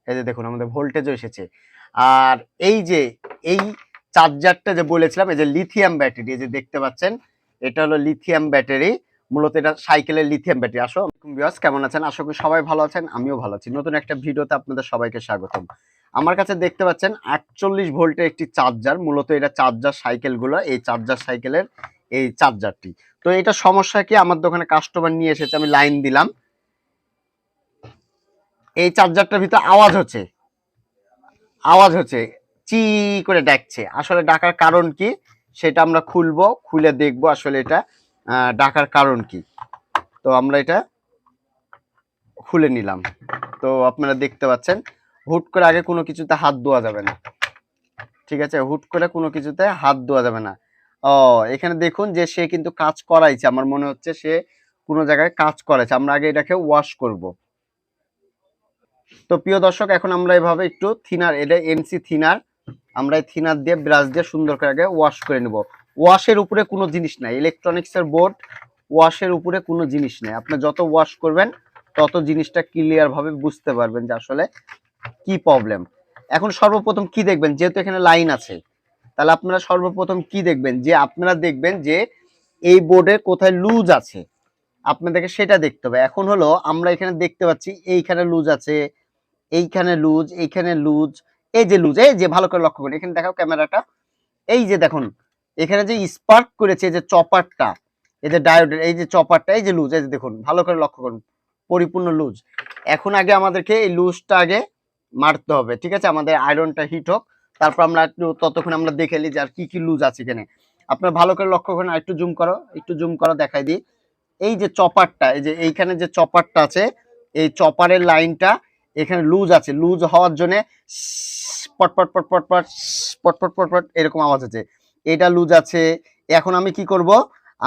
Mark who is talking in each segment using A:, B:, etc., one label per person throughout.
A: এই যে দেখুন আমাদের ভোল্টেজও এসেছে। আর এই যে এই চার্জারটা যে বলেছিলাম, এই যে লিথিয়াম ব্যাটারি, এই যে দেখতে পাচ্ছেন এটা হলো লিথিয়াম ব্যাটারি। মূলত এটা সাইকেলের লিথিয়াম ব্যাটারি। ভিউয়ার্স কেমন আছেন? আশা করি সবাই ভালো আছেন, আমিও ভালো আছি। নতুন একটা ভিডিওতে আপনাদের সবাইকে স্বাগতম। আমার কাছে দেখতে পাচ্ছেন 48 ভোল্টের একটি চার্জার। মূলত এটা চার্জার সাইকেলগুলো, এই চার্জার সাইকেলের এই চার্জারটি। তো এটা সমস্যা কি, আমার দোকানে কাস্টমার নিয়ে এসেছে, আমি লাইন দিলাম, এই চার্জারটার ভিতরে আওয়াজ হচ্ছে চি করে ডাকছে। আসলে ডাকার কারণ কি সেটা আমরা খুলে দেখবো আসলে এটা ডাকার কারণ কি। তো আমরা এটা খুলে নিলাম। তো আপনারা দেখতে পাচ্ছেন হুট করে আগে কোনো কিছুতে হাত ধোয়া যাবে না, ঠিক আছে? হুট করে কোনো কিছুতে হাত ধোয়া যাবে না। এখানে দেখুন যে সে কিন্তু কাজ করাইছে, আমার মনে হচ্ছে সে কোনো জায়গায় কাজ করেছে। আমরা আগে এটাকে ওয়াশ করব। তো প্রিয় দর্শক, এখন আমরা এভাবে একটু থিনার, এটা এমসি থিনার, আমরা এই থিনার দিয়ে ব্রাশ দিয়ে সুন্দর করে আগে ওয়াশ করে নেব। ওয়াশের উপরে কোনো জিনিস নাই, ইলেকট্রনিক্সের বোর্ড, ওয়াশের উপরে কোনো জিনিস নেই। আপনি যত ওয়াশ করবেন তত জিনিসটা ক্লিয়ার ভাবে বুঝতে পারবেন যে আসলে কি প্রবলেম। এখন সর্বপ্রথম কি দেখবেন, যেহেতু এখানে লাইন আছে, তাহলে আপনারা সর্বপ্রথম কি দেখবেন, যে আপনারা দেখবেন যে এই বোর্ডে কোথায় লুজ আছে, আপনাদেরকে সেটা দেখতে হবে। এখন হলো আমরা এখানে দেখতে পাচ্ছি এইখানে লুজ আছে, এইখানে লুজ, এইখানে লুজ, এই যে লুজ, এই যে ভালো করে লক্ষ্য করুন, এখানে দেখাও ক্যামেরাটা, এই যে দেখুন এখানে যে স্পার্ক করেছে, যে চপারটা, এই যে ডায়োডের এই যে চপারটা, এই যে লুজ, এই যে দেখুন ভালো করে লক্ষ্য করুন, পরিপূর্ণ লুজ। এখন আগে আমাদেরকে এই লুজটা আগে মারতে হবে, ঠিক আছে? আমাদের আয়রনটা হিট হোক, তারপর আমরা একটু ততক্ষণ আমরা দেখে নিই যে আর কি কি লুজ আছে এখানে। আপনারা ভালো করে লক্ষ্য করেন, আর একটু জুম করো দেখাই দিই। এই যে চপারটা, এই যে এইখানে যে চপারটা আছে, এই চপারের লাইনটা এখানে লুজ আছে। লুজ হওয়ার জন্য পটপট পটপট পট পটপট পটপট এরকম আওয়াজ আছে, এটা লুজ আছে। এখন আমি কি করব,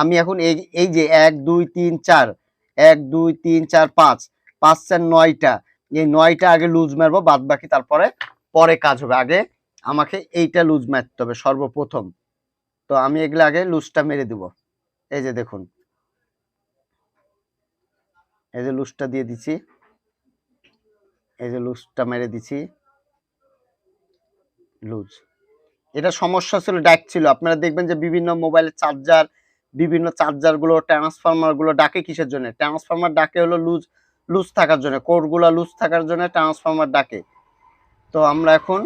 A: আমি এখন এই যে 1 2 3 4 1 2 3 4 5 5 4 9টা, এই 9টা আগে লুজ মারবো, বাদ বাকি তারপরে পরে কাজ হবে। আগে আমাকে এইটা লুজ মারতে হবে সর্বপ্রথম। তো আমি এগুলো আগে লুজটা মেরে দিব। এই যে দেখুন, এই যে লুজটা দিয়ে দিছি, এই যে লুজটা মেরে দিছি, লুজ। এটা সমস্যা ছিল, ডাক ছিল। আপনারা দেখবেন যে বিভিন্ন মোবাইলের চার্জার, বিভিন্ন চার্জারগুলো, ট্রান্সফরমারগুলো ডাকে কিসের জন্য? ট্রান্সফরমার ডাকে হলো লুজ লুজ থাকার জন্য, কোরগুলো লুজ থাকার জন্য ট্রান্সফরমার ডাকে। তো আমরা এখন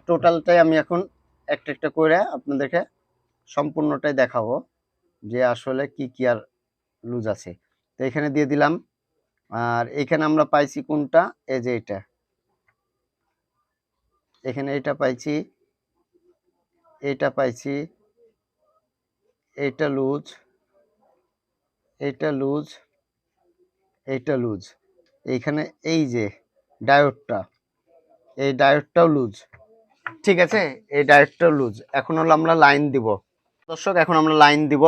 A: টোটালটাই আমি এখন একটা একটা করে আপনাদেরকে সম্পূর্ণটাই দেখাবো যে আসলে কি কি আর লুজ আছে। তো এখানে দিয়ে দিলাম। আর এখানে আমরা পাইছি কোনটা, এই যে এটা, এখানে এটা পাইছি, এটা পাইছি, এটা লুজ, এটা লুজ, এটা লুজ। এইখানে এই যে ডায়োডটা, এই ডায়োডটাও লুজ, ঠিক আছে? এই ডায়োডটাও লুজ। এখন হলো আমরা লাইন দিব। দর্শক এখন আমরা লাইন দিব।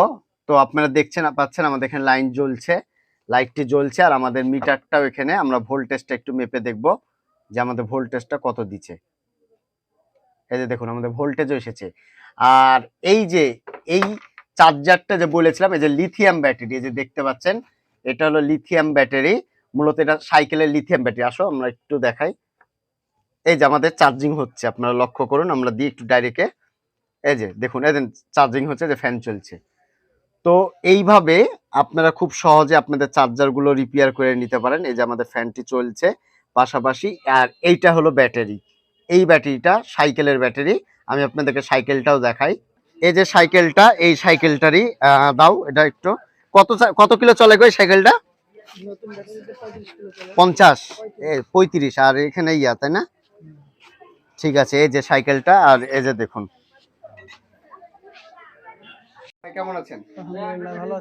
A: তো আপনারা দেখছেন পাচ্ছেন আমাদের এখানে লাইন জ্বলছে, লাইটটি জ্বলছে। আর আমাদের মিটারটাও এখানে, আমরা ভোল্টেজটা একটু মেপে দেখব যে আমাদের ভোল্টেজটা কত দিচ্ছে। এই যে দেখুন আমাদের ভোল্টেজও এসেছে। আর এই যে এই চার্জারটা যে বলেছিলাম, এই যে লিথিয়াম ব্যাটারি, এই যে দেখতে পাচ্ছেন এটা হলো লিথিয়াম ব্যাটারি। মূলত এটা সাইকেলের লিথিয়াম ব্যাটারি। আসো আমরা একটু দেখাই। এই যে আমাদের চার্জিং হচ্ছে, আপনারা লক্ষ্য করুন, আমরা দিই একটু ডাইরেক্টে, এই যে দেখুন, এই যে চার্জিং হচ্ছে, যে ফ্যান চলছে। তো এইভাবে আপনারা খুব সহজে আপনাদের চার্জারগুলো রিপেয়ার করে নিতে পারেন। এই যে আমাদের ফ্যানটি চলছে পাশাপাশি। আর এইটা হলো ব্যাটারি, এই ব্যাটারিটা সাইকেলের ব্যাটারি। আমি আপনাদেরকে সাইকেলটাও দেখাই। এই যে সাইকেলটা, এই সাইকেলটারই দাও এটা একটু। কত কিলো চলে গো এই সাইকেলটা? 50, 35, আর এখানে ইয়া, তাই না? ঠিক আছে, এই যে সাইকেলটা। আর এই যে দেখুন, কেমন আছেন?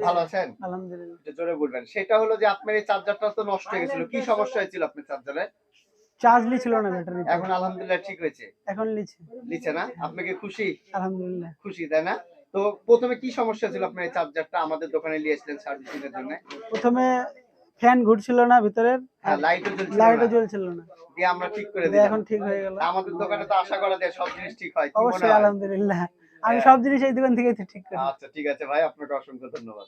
A: ভালো আছেন? আলহামদুলিল্লাহ। জোরে বলবেন। সেটা হলো যে আপনার এই চার্জারটা তো নষ্ট হয়ে গেছিল, কি সমস্যা হয়েছিল আপনার চার্জারে?
B: চার্জ লিছিল না ব্যাটারি।
A: এখন আলহামদুলিল্লাহ ঠিক হয়েছে, এখন লিছে না? আপনি কি খুশি? আলহামদুলিল্লাহ খুশি, তাই না? তো প্রথমে কি সমস্যা ছিল আপনার এই চার্জারটা আমাদের দোকানে নিয়ে এসেছিলেন সার্ভিসিং এর জন্য?
B: প্রথমে ফ্যান ঘুরছিল না ভিতরের,
A: হ্যাঁ, লাইটও
B: জ্বলছিল না,
A: দিয়ে আমরা ঠিক করে দিলাম।
B: এখন ঠিক হয়ে গেল।
A: আমাদের দোকানে তো আশা করা যায় সব জিনিস ঠিক হয়, কি মনে
B: অবশ্যই
A: হয়?
B: আলহামদুলিল্লাহ, আমি সব জিনিস এই দোকান থেকে ঠিক করি।
A: আচ্ছা ঠিক আছে ভাই, আপনাকে অসংখ্য ধন্যবাদ।